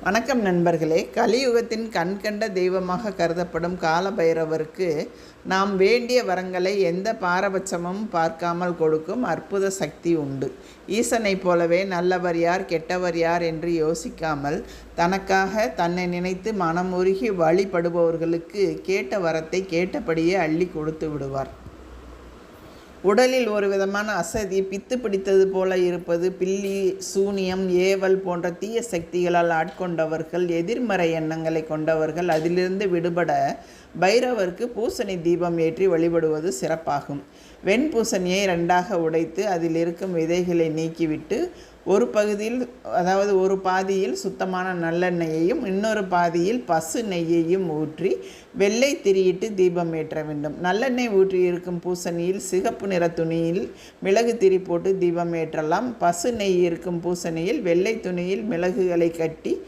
வணக்கம் நண்பர்களே. கலியுகத்தின் கண்கண்ட தெய்வமாக கருதப்படும் காலபைரவருக்கு நாம் வேண்டிய வரங்களை எந்த பாரபட்சமும் பார்க்காமல் கொடுக்கும் அற்புத சக்தி உண்டு. ஈசனைப் போலவே நல்லவர் யார் கெட்டவர் யார் என்று யோசிக்காமல் தனக்காக தன்னை நினைத்து மனமுருகி வழிபடுபவர்களுக்கு கேட்ட வரத்தை கேட்டபடியே அள்ளி கொடுத்து விடுவார். உடலில் ஒரு விதமான அசதி, பித்து பிடித்தது போல இருப்பது, பில்லி சூனியம் ஏவல் போன்ற தீய சக்திகளால் ஆட்கொண்டவர்கள், எதிர்மறை எண்ணங்களை கொண்டவர்கள் அதிலிருந்து விடுபட பைரவருக்கு பூசணி தீபம் ஏற்றி வழிபடுவது சிறப்பாகும். வெண்பூசணியை 2ஆக உடைத்து அதில் இருக்கும் விதைகளை நீக்கிவிட்டு ஒரு பாதியில் சுத்தமான நல்லெண்ணெயையும் இன்னொரு பாதியில் பசு நெய்யையும் ஊற்றி வெள்ளை திரியிட்டு தீபம் ஏற்ற வேண்டும். நல்லெண்ணெய் ஊற்றி இருக்கும் பூசணியில் சிகப்பு நிற துணியில் மிளகு திரி போட்டு தீபம் ஏற்றலாம். பசு நெய் இருக்கும் பூசணியில் வெள்ளை துணியில் மிளகுகளை கட்டி